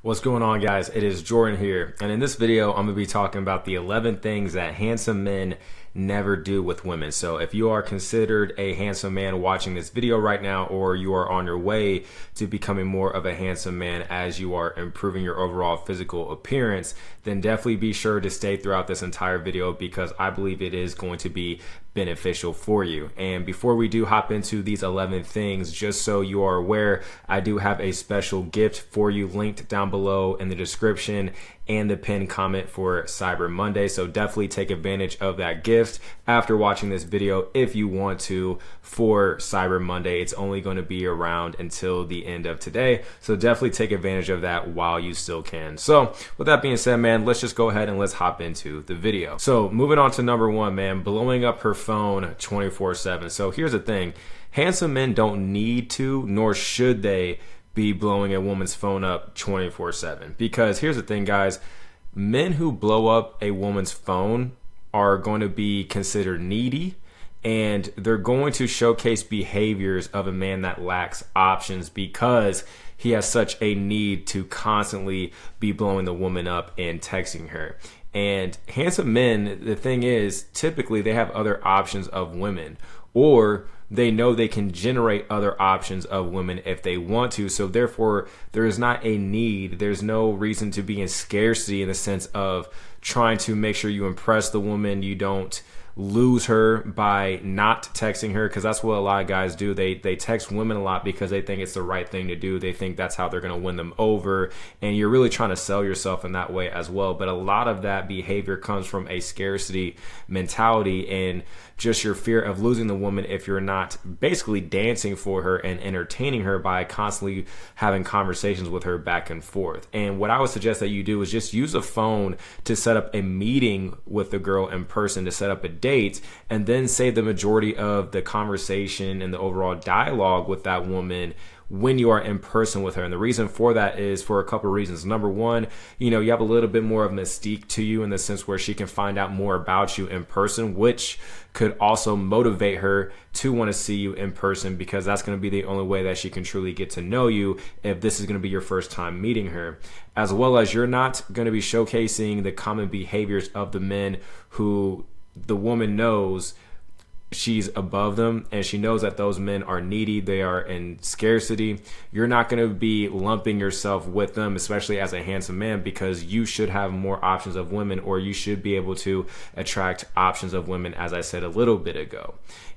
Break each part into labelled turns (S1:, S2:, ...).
S1: What's going on, guys? It is Jordan here, and in this video I'm going to be talking about the 11 things that handsome men never do with women. So if you are considered a handsome man watching this video right now, or you are on your way to becoming more of a handsome man as you are improving your overall physical appearance, then definitely be sure to stay throughout this entire video because I believe it is going to be beneficial for you. And before we do hop into these 11 things, just so you are aware, I do have a special gift for you linked down below in the description and the pinned comment for Cyber Monday. So definitely take advantage of that gift after watching this video if you want to for Cyber Monday. It's only going to be around until the end of today. So definitely take advantage of that while you still can. So with that being said, man, let's just go ahead and let's hop into the video. So moving on to number one, man, blowing up her phone 24/7. So here's the thing. Handsome men don't need to, nor should they be blowing a woman's phone up 24/7. Because here's the thing, guys, men who blow up a woman's phone are going to be considered needy, and they're going to showcase behaviors of a man that lacks options because he has such a need to constantly be blowing the woman up and texting her. And handsome men, the thing is, typically they have other options of women, or they know they can generate other options of women if they want to. So therefore, there is not a need. There's no reason to be in scarcity in the sense of trying to make sure you impress the woman. You don't lose her by not texting her, because that's what a lot of guys do. They text women a lot because they think it's the right thing to do. They think that's how they're going to win them over, and you're really trying to sell yourself in that way as well. But a lot of that behavior comes from a scarcity mentality and just your fear of losing the woman if you're not basically dancing for her and entertaining her by constantly having conversations with her back and forth. And what I would suggest that you do is just use a phone to set up a meeting with the girl in person, to set up a date, and then save the majority of the conversation and the overall dialogue with that woman when you are in person with her. And the reason for that is for a couple of reasons. Number one, you have a little bit more of mystique to you in the sense where she can find out more about you in person, which could also motivate her to want to see you in person, because that's going to be the only way that she can truly get to know you if this is going to be your first time meeting her. As well as you're not going to be showcasing the common behaviors of the men who the woman knows she's above them, and she knows that those men are needy, they are in scarcity. You're not going to be lumping yourself with them, especially as a handsome man, because you should have more options of women, or you should be able to attract options of women, as I said a little bit ago.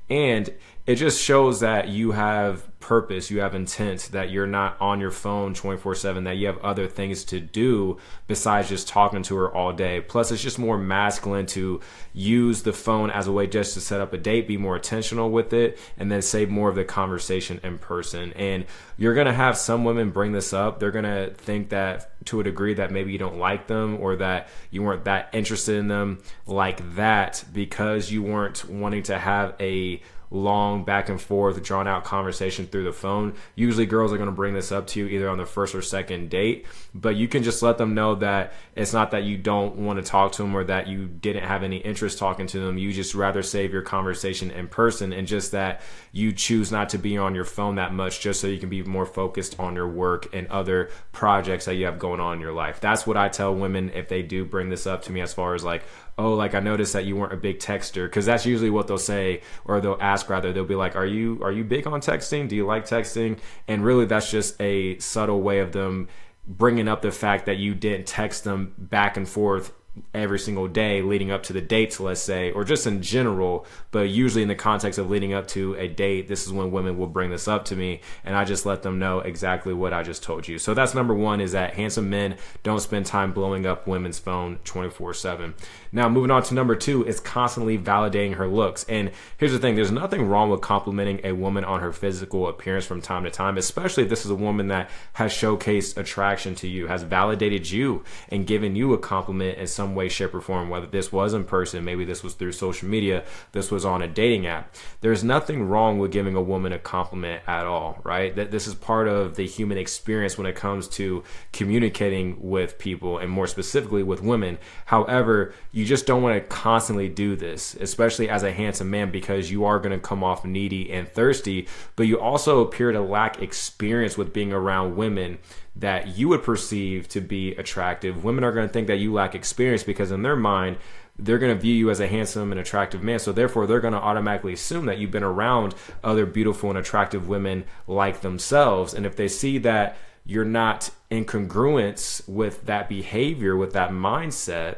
S1: And it just shows that you have purpose, you have intent, that you're not on your phone 24/7, that you have other things to do besides just talking to her all day. Plus, it's just more masculine to use the phone as a way just to set up a date, be more intentional with it, and then save more of the conversation in person. And you're going to have some women bring this up. They're going to think that to a degree that maybe you don't like them, or that you weren't that interested in them like that, because you weren't wanting to have a long back and forth drawn out conversation through the phone. Usually girls are going to bring this up to you either on the first or second date, but you can just let them know that it's not that you don't want to talk to them or that you didn't have any interest talking to them. You just rather save your conversation in person, and just that you choose not to be on your phone that much, just so you can be more focused on your work and other projects that you have going on in your life. That's what I tell women if they do bring this up to me, as far as like, oh, like I noticed that you weren't a big texter, because that's usually what they'll say, or they'll ask rather. They'll be like, are you big on texting? Do you like texting? And really, that's just a subtle way of them bringing up the fact that you didn't text them back and forth every single day leading up to the dates, let's say, or just in general. But usually in the context of leading up to a date, this is when women will bring this up to me, and I just let them know exactly what I just told you. So that's number one, is that handsome men don't spend time blowing up women's phone 24/7. Now, moving on to number two is constantly validating her looks. And here's the thing, there's nothing wrong with complimenting a woman on her physical appearance from time to time, especially if this is a woman that has showcased attraction to you, has validated you and given you a compliment in some way, shape, or form, whether this was in person, maybe this was through social media, this was on a dating app. There's nothing wrong with giving a woman a compliment at all, right? That this is part of the human experience when it comes to communicating with people, and more specifically with women. However, you just don't want to constantly do this, especially as a handsome man, because you are going to come off needy and thirsty, but you also appear to lack experience with being around women that you would perceive to be attractive, women are going to think that you lack experience, because in their mind, they're going to view you as a handsome and attractive man. So therefore, they're going to automatically assume that you've been around other beautiful and attractive women like themselves. And if they see that you're not in congruence with that behavior, with that mindset,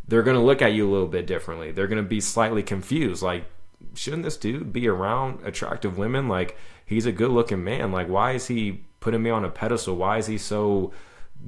S1: they're going to look at you a little bit differently. They're going to be slightly confused. Like, shouldn't this dude be around attractive women? Like, he's a good looking man. Like, why is he putting me on a pedestal? Why is he so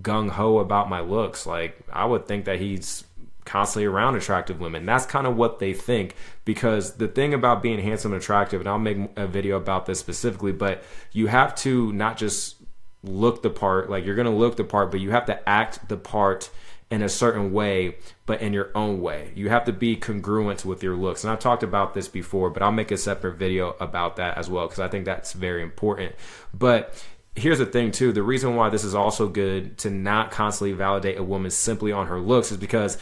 S1: gung-ho about my looks? Like, I would think that he's constantly around attractive women. That's kind of what they think, because the thing about being handsome and attractive, and I'll make a video about this specifically, but you have to not just look the part. Like, you're going to look the part, but you have to act the part in a certain way, but in your own way. You have to be congruent with your looks. And I've talked about this before, but I'll make a separate video about that as well, because I think that's very important. But here's the thing too, the reason why this is also good to not constantly validate a woman simply on her looks is because,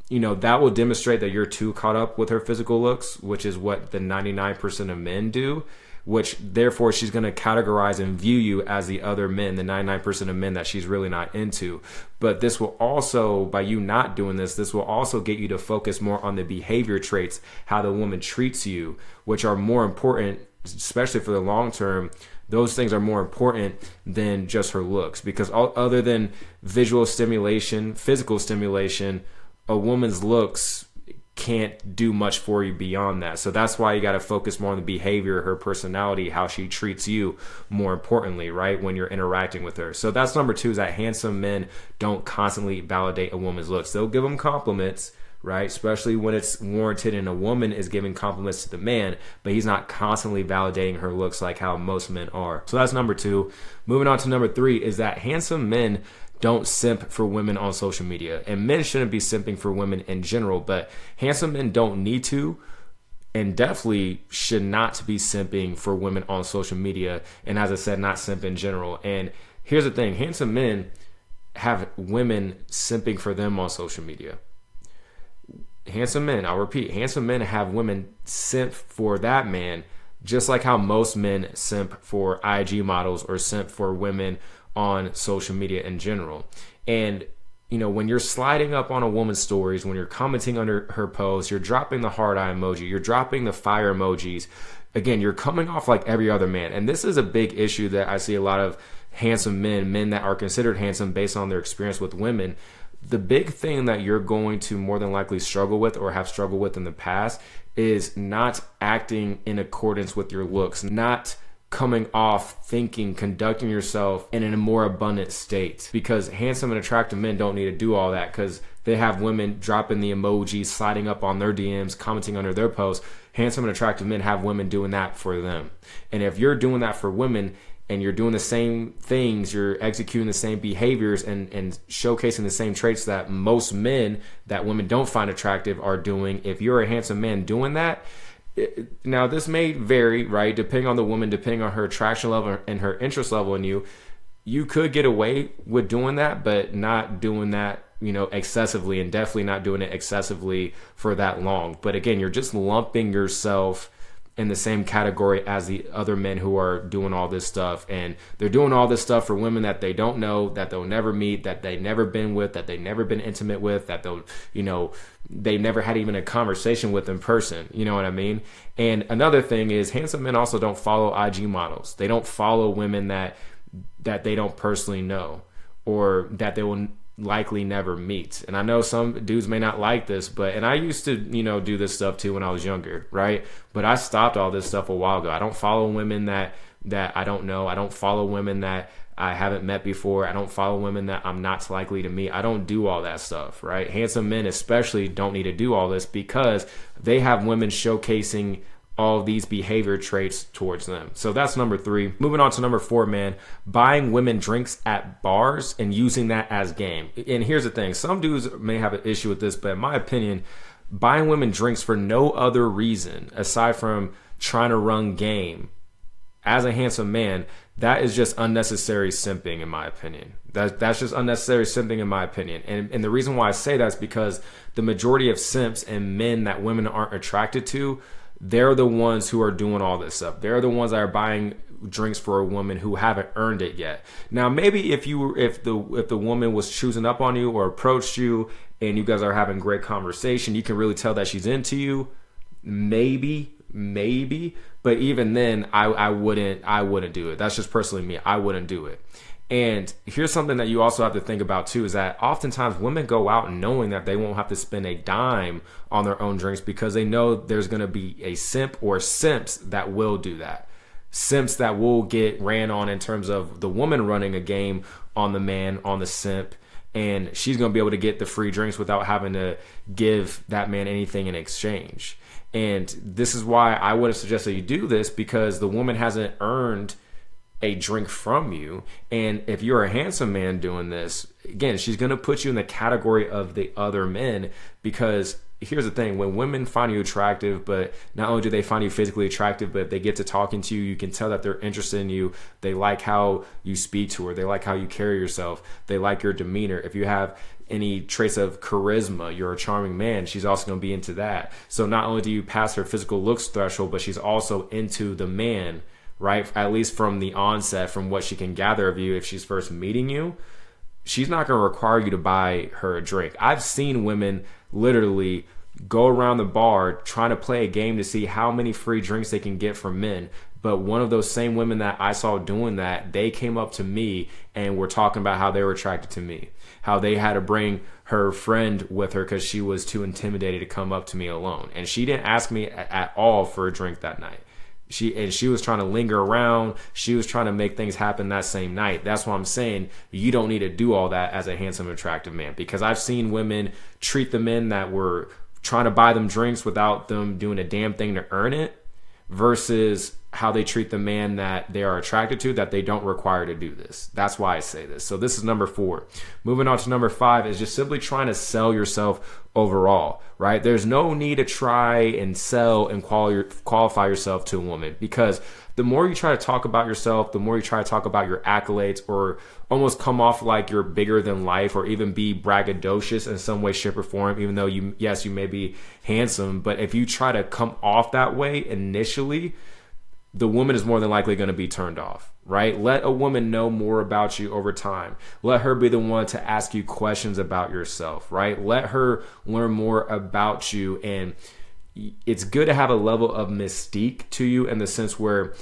S1: you know, that will demonstrate that you're too caught up with her physical looks, which is what the 99% of men do, which therefore she's going to categorize and view you as the other men, the 99% of men that she's really not into. But this will also, by you not doing this, this will also get you to focus more on the behavior traits, how the woman treats you, which are more important, especially for the long term. Those things are more important than just her looks, because other than visual stimulation, physical stimulation, a woman's looks can't do much for you beyond that. So that's why you got to focus more on the behavior, her personality, how she treats you, more importantly, right, when you're interacting with her. So that's number 2, is that handsome men don't constantly validate a woman's looks. They'll give them compliments, right, especially when it's warranted and a woman is giving compliments to the man, but he's not constantly validating her looks like how most men are. So that's number 2. Moving on to number 3 is that handsome men don't simp for women on social media. And men shouldn't be simping for women in general, but handsome men don't need to, and definitely should not be simping for women on social media. And as I said, not simp in general. And here's the thing, handsome men have women simping for them on social media. Handsome men, I'll repeat, handsome men have women simp for that man, just like how most men simp for IG models or simp for women on social media in general. And, you know, when you're sliding up on a woman's stories, when you're commenting under her posts, you're dropping the heart eye emoji, you're dropping the fire emojis, again, you're coming off like every other man. And this is a big issue that I see a lot of handsome men that are considered handsome based on their experience with women. The big thing that you're going to more than likely struggle with or have struggled with in the past is not acting in accordance with your looks, not coming off thinking, conducting yourself in a more abundant state. Because handsome and attractive men don't need to do all that, because they have women dropping the emojis, sliding up on their DMs, commenting under their posts. Handsome and attractive men have women doing that for them. And if you're doing that for women, and you're doing the same things, you're executing the same behaviors and showcasing the same traits that most men that women don't find attractive are doing, if you're a handsome man doing that, now this may vary, right, depending on the woman, depending on her attraction level and her interest level in you, you could get away with doing that, but not doing that, you know, excessively, and definitely not doing it excessively for that long. But again, you're just lumping yourself in the same category as the other men who are doing all this stuff. And they're doing all this stuff for women that they don't know, that they'll never meet, that they've never been with, that they've never been intimate with, that they'll, you know, they never had even a conversation with in person. You know what I mean? And another thing is, handsome men also don't follow IG models. They don't follow women that they don't personally know, or that they will likely never meet. And I know some dudes may not like this, and I used to, you know, do this stuff too when I was younger, right? But I stopped all this stuff a while ago. I don't follow women that I don't know. I don't follow women that I haven't met before. I don't follow women that I'm not likely to meet. I don't do all that stuff, right? Handsome men especially don't need to do all this, because they have women showcasing all these behavior traits towards them. So that's number 3. Moving on to number 4, man, buying women drinks at bars and using that as game. And here's the thing, some dudes may have an issue with this, but in my opinion, buying women drinks for no other reason aside from trying to run game as a handsome man, that is just unnecessary simping, in my opinion. That's just unnecessary simping, in my opinion. And the reason why I say that is because the majority of simps and men that women aren't attracted to, they're the ones who are doing all this stuff. They're the ones that are buying drinks for a woman who haven't earned it yet. Now, maybe if the woman was choosing up on you or approached you and you guys are having great conversation, you can really tell that she's into you. Maybe, but even then, I wouldn't do it. That's just personally me. I wouldn't do it. And here's something that you also have to think about too, is that oftentimes women go out knowing that they won't have to spend a dime on their own drinks because they know there's going to be a simp or simps that will do that. Simps that will get ran on in terms of the woman running a game on the man, on the simp, and she's going to be able to get the free drinks without having to give that man anything in exchange. And this is why I wouldn't suggest that you do this, because the woman hasn't earned a drink from you. And if you're a handsome man doing this, again, she's going to put you in the category of the other men, because here's the thing: when women find you attractive, but not only do they find you physically attractive, but if they get to talking to you, you can tell that they're interested in you. They like how you speak to her. They like how you carry yourself. They like your demeanor. If you have any trace of charisma, you're a charming man, she's also going to be into that. So not only do you pass her physical looks threshold, but she's also into the man, right? At least from the onset, from what she can gather of you if she's first meeting you. She's not going to require you to buy her a drink. I've seen women literally go around the bar trying to play a game to see how many free drinks they can get from men. But one of those same women that I saw doing that, they came up to me and were talking about how they were attracted to me, how they had to bring her friend with her because she was too intimidated to come up to me alone. And she didn't ask me at all for a drink that night. She was trying to linger around. She was trying to make things happen that same night. That's why I'm saying you don't need to do all that as a handsome, attractive man, because I've seen women treat the men that were trying to buy them drinks without them doing a damn thing to earn it, versus how they treat the man that they are attracted to, that they don't require to do this. That's why I say this. So this is number 4. Moving on to number 5 is just simply trying to sell yourself overall, right? There's no need to try and sell and qualify yourself to a woman, because the more you try to talk about yourself, the more you try to talk about your accolades, or almost come off like you're bigger than life, or even be braggadocious in some way, shape, or form, even though you may be handsome. But if you try to come off that way initially, the woman is more than likely going to be turned off, right? Let a woman know more about you over time. Let her be the one to ask you questions about yourself, right? Let her learn more about you. And it's good to have a level of mystique to you, in the sense where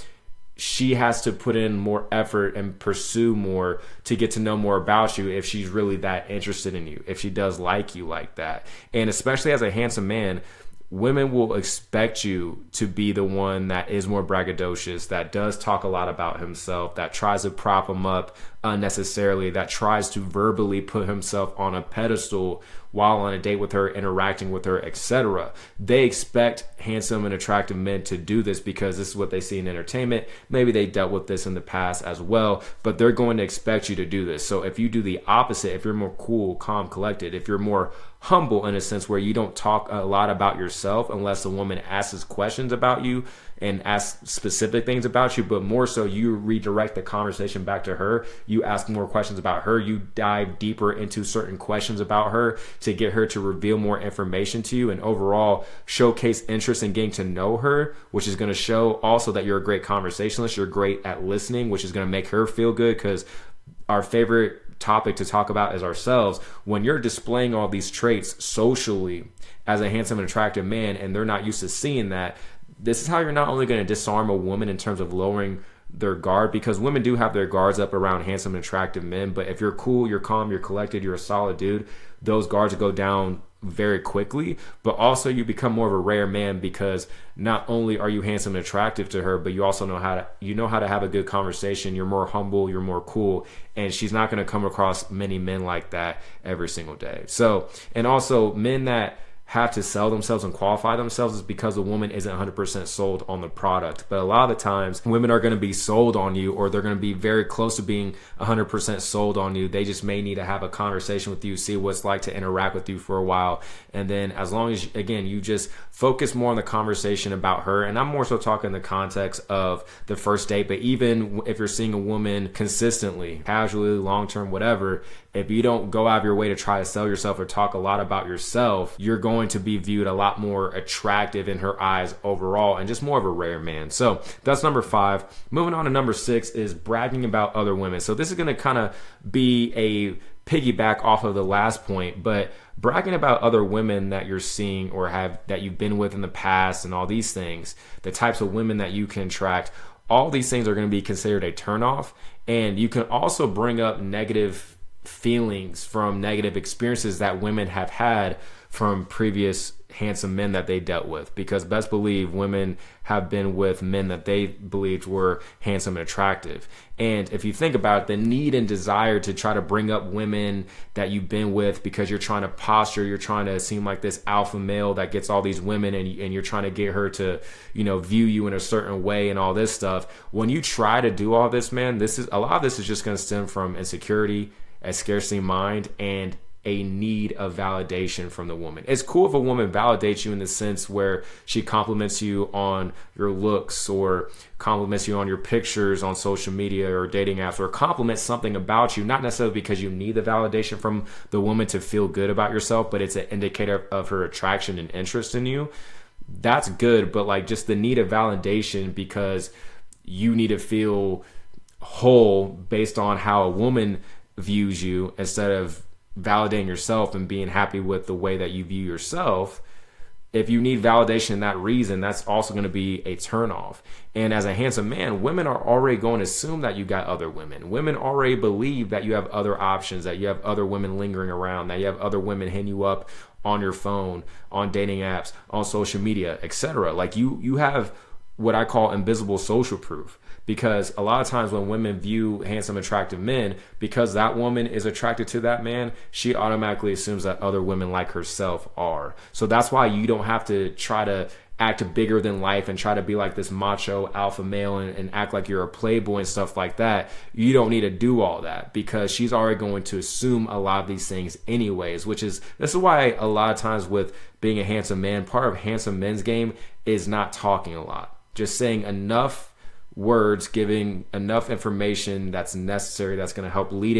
S1: she has to put in more effort and pursue more to get to know more about you if she's really that interested in you, if she does like you like that. And especially as a handsome man, women will expect you to be the one that is more braggadocious, that does talk a lot about himself, that tries to prop him up unnecessarily, that tries to verbally put himself on a pedestal while on a date with her, interacting with her, etc. They expect handsome and attractive men to do this because this is what they see in entertainment. Maybe they dealt with this in the past as well, but they're going to expect you to do this. So if you do the opposite, if you're more cool, calm, collected, if you're more humble in a sense where you don't talk a lot about yourself unless a woman asks questions about you and asks specific things about you, but more so you redirect the conversation back to her. You ask more questions about her. You dive deeper into certain questions about her to get her to reveal more information to you, and overall showcase interest in getting to know her, which is going to show also that you're a great conversationalist. You're great at listening, which is going to make her feel good, because our favorite topic to talk about is ourselves. When you're displaying all these traits socially as a handsome and attractive man, and they're not used to seeing that, this is how you're not only going to disarm a woman in terms of lowering their guard, because women do have their guards up around handsome and attractive men, but if you're cool, you're calm, you're collected, you're a solid dude, those guards go down very quickly. But also you become more of a rare man, because not only are you handsome and attractive to her, but you also know how to have a good conversation. You're more humble, you're more cool, and she's not going to come across many men like that every single day. So, and also men that have to sell themselves and qualify themselves is because the woman isn't 100% sold on the product. But a lot of the times women are going to be sold on you, or they're going to be very close to being 100% sold on you. They just may need to have a conversation with you, see what it's like to interact with you for a while. And then as long as, again, you just focus more on the conversation about her. And I'm more so talking in the context of the first date, but even if you're seeing a woman consistently, casually, long-term, whatever, if you don't go out of your way to try to sell yourself or talk a lot about yourself, you're going to be viewed a lot more attractive in her eyes overall and just more of a rare man. So that's number 5. Moving on to number 6 is bragging about other women. So this is going to kind of be a piggyback off of the last point, but bragging about other women that you're seeing or that you've been with in the past and all these things, the types of women that you can attract, all these things are going to be considered a turnoff. And you can also bring up negative feelings from negative experiences that women have had from previous handsome men that they dealt with, because best believe women have been with men that they believed were handsome and attractive. And if you think about it, the need and desire to try to bring up women that you've been with because you're trying to posture, you're trying to seem like this alpha male that gets all these women, and you're trying to get her to, view you in a certain way and all this stuff. When you try to do all this, man, a lot of this is just going to stem from insecurity, a scarcity mind, and a need of validation from the woman. It's cool if a woman validates you in the sense where she compliments you on your looks or compliments you on your pictures on social media or dating apps, or compliments something about you, not necessarily because you need the validation from the woman to feel good about yourself, but it's an indicator of her attraction and interest in you. That's good, but like just the need of validation because you need to feel whole based on how a woman views you instead of validating yourself and being happy with the way that you view yourself. If you need validation in that reason, that's also going to be a turnoff. And as a handsome man, women are already going to assume that you got other women. Women already believe that you have other options, that you have other women lingering around, that you have other women hitting you up on your phone, on dating apps, on social media, etc. Like you have what I call invisible social proof. Because a lot of times when women view handsome, attractive men, because that woman is attracted to that man, she automatically assumes that other women like herself are. So that's why you don't have to try to act bigger than life and try to be like this macho alpha male and act like you're a playboy and stuff like that. You don't need to do all that because she's already going to assume a lot of these things anyways, this is why a lot of times with being a handsome man, part of handsome men's game is not talking a lot. Just saying enough words, giving enough information that's necessary, that's going to help lead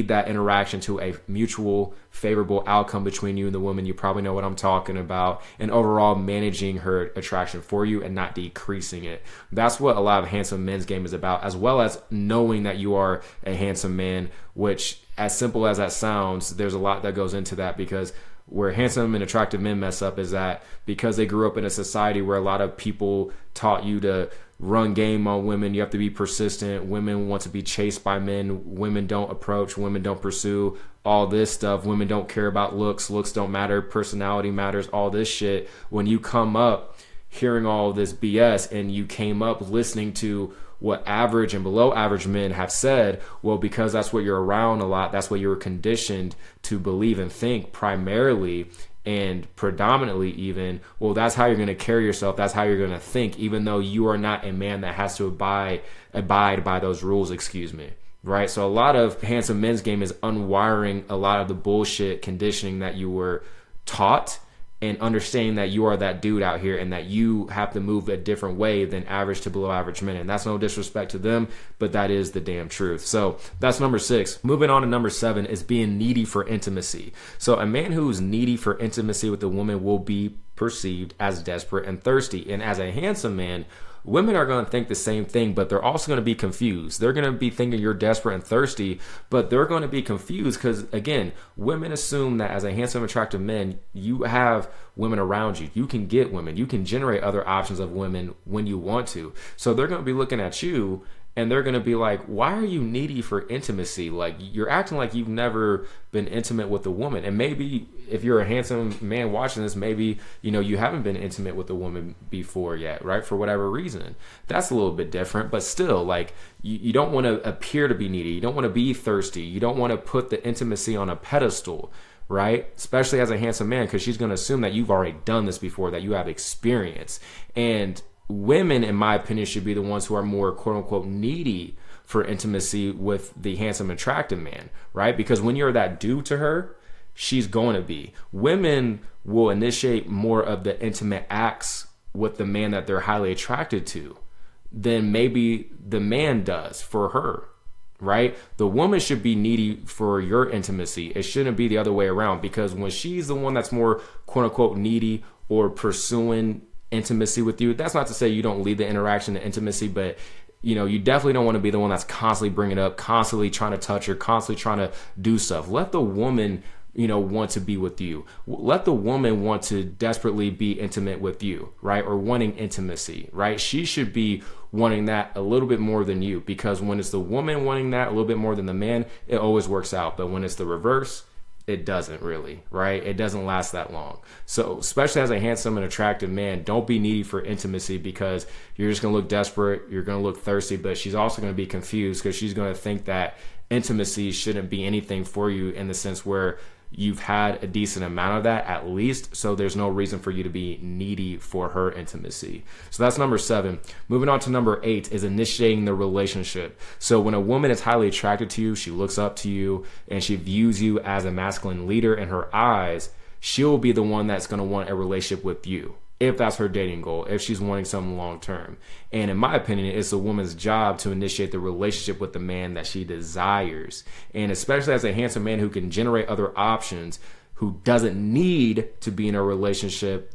S1: that interaction to a mutual favorable outcome between you and the woman. You probably know what I'm talking about. And overall managing her attraction for you and not decreasing it. That's what a lot of handsome men's game is about, as well as knowing that you are a handsome man, which, as simple as that sounds, there's a lot that goes into that, because where handsome and attractive men mess up is that because they grew up in a society where a lot of people taught you to run game on women, you have to be persistent, women want to be chased by men, women don't approach, women don't pursue, all this stuff, women don't care about looks don't matter, personality matters, all this shit. When you come up hearing all this BS and you came up listening to what average and below average men have said, well, because that's what you're around a lot, that's what you're conditioned to believe and think primarily and predominantly even, well, that's how you're going to carry yourself, that's how you're going to think, even though you are not a man that has to abide by those rules, right? So a lot of handsome men's game is unwiring a lot of the bullshit conditioning that you were taught, and understanding that you are that dude out here and that you have to move a different way than average to below average men. And that's no disrespect to them, but that is the damn truth. So that's number 6. Moving on to number 7 is being needy for intimacy. So a man who's needy for intimacy with a woman will be perceived as desperate and thirsty. And as a handsome man, women are going to think the same thing, but they're also going to be confused. They're going to be thinking you're desperate and thirsty, but they're going to be confused because, again, women assume that as a handsome, attractive man, you have women around you. You can get women. You can generate other options of women when you want to. So they're going to be looking at you and they're going to be like, why are you needy for intimacy? Like, you're acting like you've never been intimate with a woman. And maybe if you're a handsome man watching this, maybe, you haven't been intimate with a woman before yet, right? For whatever reason. That's a little bit different, but still, like, you don't want to appear to be needy. You don't want to be thirsty. You don't want to put the intimacy on a pedestal, right? Especially as a handsome man, because she's going to assume that you've already done this before, that you have experience. And women, in my opinion, should be the ones who are more quote unquote needy for intimacy with the handsome, attractive man, right? Because when you're that dude to her, she's going to be. Women will initiate more of the intimate acts with the man that they're highly attracted to than maybe the man does for her, right? The woman should be needy for your intimacy. It shouldn't be the other way around, because when she's the one that's more quote unquote needy or pursuing intimacy with you, that's not to say you don't lead the interaction, the intimacy, but you definitely don't want to be the one that's constantly bringing it up, constantly trying to touch her, constantly trying to do stuff. Let the woman, want to be with you. Let the woman want to desperately be intimate with you, right? Or wanting intimacy, right? She should be wanting that a little bit more than you, because when it's the woman wanting that a little bit more than the man, it always works out. But when it's the reverse, it doesn't really, right? It doesn't last that long. So especially as a handsome and attractive man, don't be needy for intimacy, because you're just going to look desperate. You're going to look thirsty, but she's also going to be confused, because she's going to think that intimacy shouldn't be anything for you, in the sense where you've had a decent amount of that at least. So there's no reason for you to be needy for her intimacy. So that's number 7. Moving on to number 8 is initiating the relationship. So when a woman is highly attracted to you, she looks up to you, and she views you as a masculine leader in her eyes, she'll be the one that's going to want a relationship with you, if that's her dating goal, if she's wanting something long term. And in my opinion, it's a woman's job to initiate the relationship with the man that she desires. And especially as a handsome man who can generate other options, who doesn't need to be in a relationship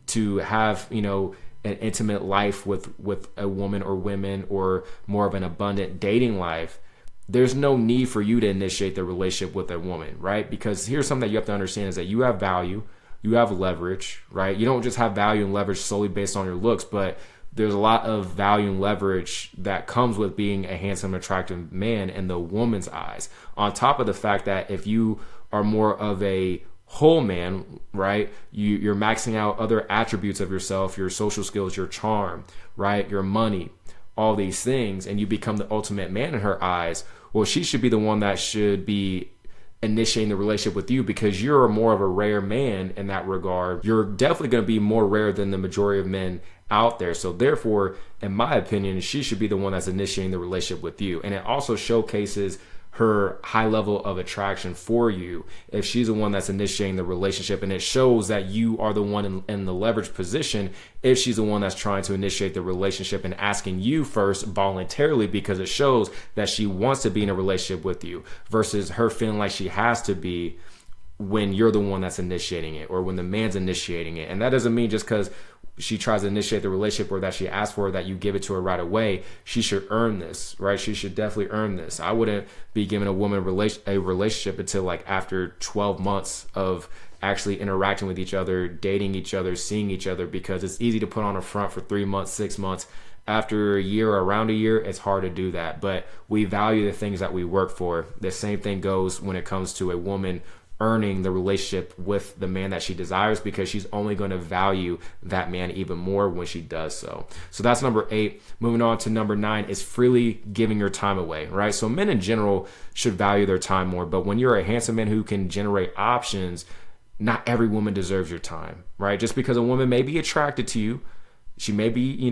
S1: to have, an intimate life with a woman or women, or more of an abundant dating life, there's no need for you to initiate the relationship with a woman, right? Because here's something that you have to understand, is that you have value. You have leverage, right? You don't just have value and leverage solely based on your looks, but there's a lot of value and leverage that comes with being a handsome, attractive man in the woman's eyes. On top of the fact that if you are more of a whole man, right, you're maxing out other attributes of yourself, your social skills, your charm, right, your money, all these things, and you become the ultimate man in her eyes, well, she should be the one that should be initiating the relationship with you, because you're more of a rare man in that regard. You're definitely going to be more rare than the majority of men out there. So therefore, in my opinion, she should be the one that's initiating the relationship with you. And it also showcases her high level of attraction for you if she's the one that's initiating the relationship, and it shows that you are the one in the leverage position if she's the one that's trying to initiate the relationship and asking you first voluntarily, because it shows that she wants to be in a relationship with you, versus her feeling like she has to be when you're the one that's initiating it, or when the man's initiating it. And that doesn't mean just because she tries to initiate the relationship, or that she asks for it, that you give it to her right away. She should earn this, right? She should definitely earn this. I wouldn't be giving a woman a relationship until like after 12 months of actually interacting with each other, dating each other, seeing each other, because it's easy to put on a front for 3 months, 6 months. After a year or around a year, it's hard to do that. But we value the things that we work for. The same thing goes when it comes to a woman earning the relationship with the man that she desires, because she's only going to value that man even more when she does so. So that's number 8. Moving on to number 9 is freely giving your time away, right? So men in general should value their time more, but when you're a handsome man who can generate options, not every woman deserves your time, right? Just because a woman may be attracted to you, she may be,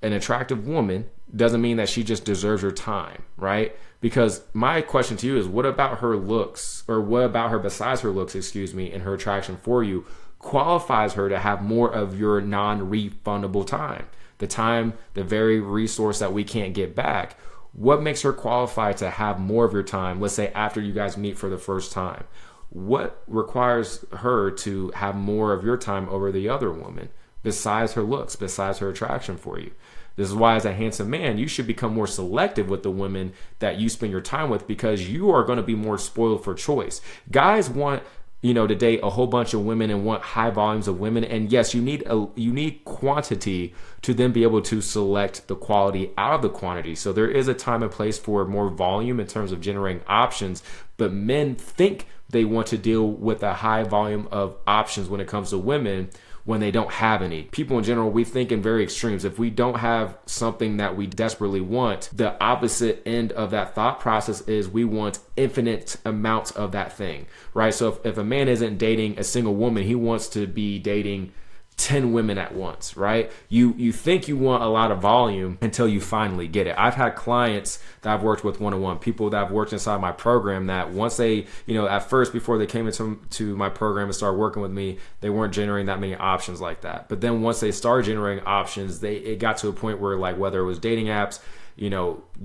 S1: an attractive woman, doesn't mean that she just deserves your time, right? Because my question to you is, what about her looks, or what about her besides her looks, and her attraction for you qualifies her to have more of your non-refundable time, the very resource that we can't get back? What makes her qualified to have more of your time, let's say after you guys meet for the first time? What requires her to have more of your time over the other woman besides her looks, besides her attraction for you? This is why, as a handsome man, you should become more selective with the women that you spend your time with, because you are going to be more spoiled for choice. Guys want, to date a whole bunch of women and want high volumes of women. And yes, you need quantity to then be able to select the quality out of the quantity. So there is a time and place for more volume in terms of generating options, but men think they want to deal with a high volume of options when it comes to women, when they don't have any. People in general, we think in very extremes. If we don't have something that we desperately want, the opposite end of that thought process is we want infinite amounts of that thing, right? So if a man isn't dating a single woman, he wants to be dating 10 women at once, right? You think you want a lot of volume until you finally get it. I've had clients that I've worked with one-on-one, people that I've worked inside my program, that once they, at first, before they came into my program and started working with me, they weren't generating that many options like that. But then once they started generating options, it got to a point where, like, whether it was dating apps,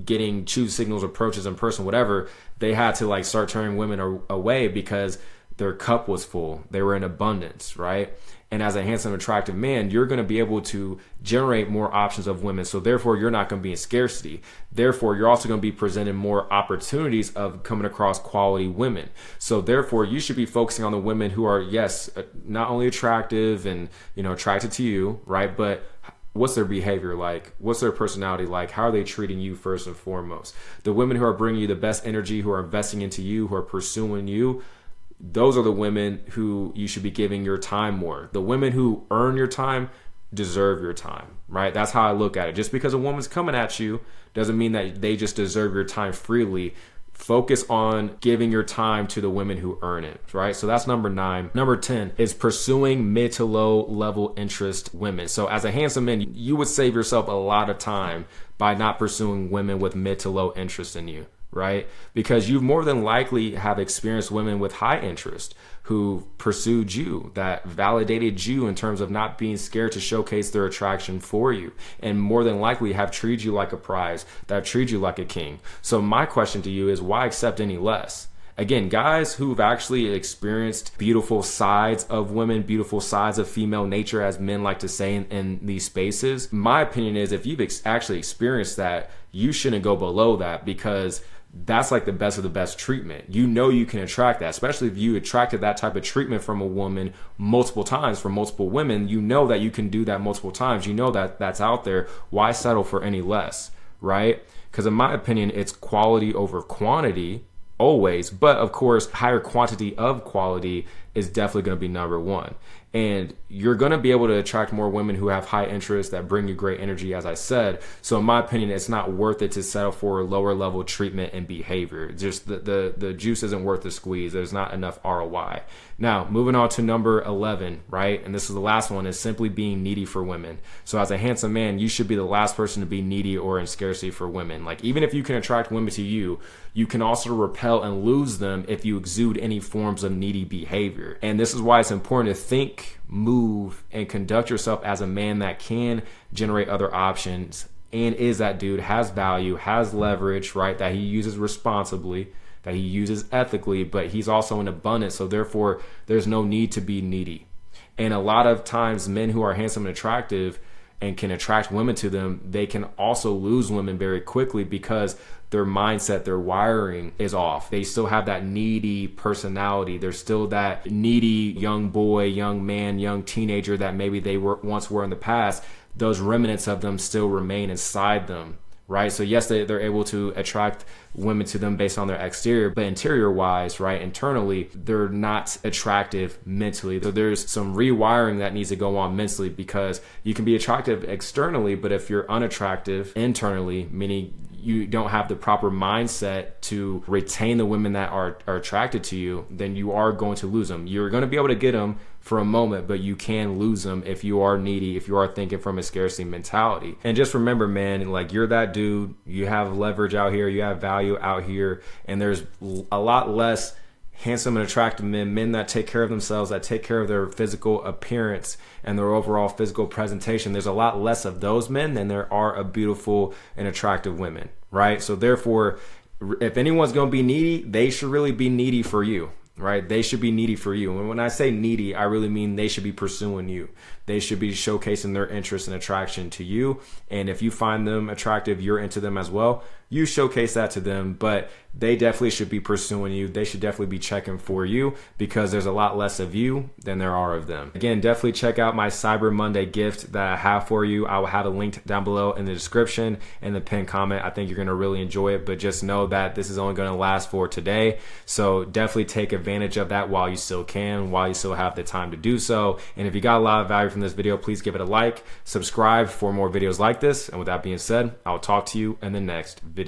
S1: getting choose signals, approaches in person, whatever, they had to like start turning women away because their cup was full. They were in abundance, right? And as a handsome, attractive man, you're going to be able to generate more options of women. So therefore, you're not going to be in scarcity. Therefore, you're also going to be presented more opportunities of coming across quality women. So therefore, you should be focusing on the women who are, yes, not only attractive and, attracted to you, right? But what's their behavior like? What's their personality like? How are they treating you first and foremost? The women who are bringing you the best energy, who are investing into you, who are pursuing you, those are the women who you should be giving your time more. The women who earn your time deserve your time, right? That's how I look at it. Just because a woman's coming at you doesn't mean that they just deserve your time freely. Focus on giving your time to the women who earn it, right? So that's number 9. Number 10 is pursuing mid to low level interest women. So as a handsome man, you would save yourself a lot of time by not pursuing women with mid to low interest in you, right? Because you more than likely have experienced women with high interest who pursued you, that validated you in terms of not being scared to showcase their attraction for you, and more than likely have treated you like a prize, that have treated you like a king. So my question to you is, why accept any less? Again, guys who've actually experienced beautiful sides of women, beautiful sides of female nature, as men like to say in these spaces, my opinion is if you've actually experienced that, you shouldn't go below that, because that's like the best of the best treatment. You can attract that, especially if you attracted that type of treatment from a woman multiple times, from multiple women. You know that you can do that multiple times. You know that that's out there. Why settle for any less, right? Because in my opinion, it's quality over quantity always. But of course, higher quantity of quality is definitely going to be number 1. And you're going to be able to attract more women who have high interest, that bring you great energy, as I said. So in my opinion, it's not worth it to settle for lower level treatment and behavior. Just the juice isn't worth the squeeze. There's not enough ROI. Now, moving on to number 11, right? And this is the last one, is simply being needy for women. So as a handsome man, you should be the last person to be needy or in scarcity for women. Like, even if you can attract women to you, you can also repel and lose them if you exude any forms of needy behavior. And this is why it's important to think, move, and conduct yourself as a man that can generate other options and is that dude, has value, has leverage, right? That he uses responsibly, that he uses ethically, but he's also in abundance. So therefore, there's no need to be needy. And a lot of times, men who are handsome and attractive and can attract women to them, they can also lose women very quickly because their mindset, their wiring is off. They still have that needy personality. There's still that needy young boy, young man, young teenager that maybe they once were in the past. Those remnants of them still remain inside them, right? So yes, they're able to attract women to them based on their exterior, but interior wise, right, internally, they're not attractive mentally. So there's some rewiring that needs to go on mentally, because you can be attractive externally, but if you're unattractive internally, meaning you don't have the proper mindset to retain the women that are attracted to you, then you are going to lose them. You're going to be able to get them for a moment, but you can lose them if you are needy, if you are thinking from a scarcity mentality. And just remember, man, like, you're that dude, you have leverage out here, you have value out here, and there's a lot less handsome and attractive men that take care of themselves, that take care of their physical appearance and their overall physical presentation. There's a lot less of those men than there are of beautiful and attractive women, right? So therefore, if anyone's going to be needy, they should really be needy for you, right? They should be needy for you. And when I say needy, I really mean they should be pursuing you. They should be showcasing their interest and attraction to you. And if you find them attractive, you're into them as well, you showcase that to them, but they definitely should be pursuing you. They should definitely be checking for you, because there's a lot less of you than there are of them. Again, definitely check out my Cyber Monday gift that I have for you. I will have a link down below in the description and the pinned comment. I think you're going to really enjoy it, but just know that this is only going to last for today. So definitely take advantage of that while you still can, while you still have the time to do so. And if you got a lot of value from this video, please give it a like, subscribe for more videos like this. And with that being said, I'll talk to you in the next video.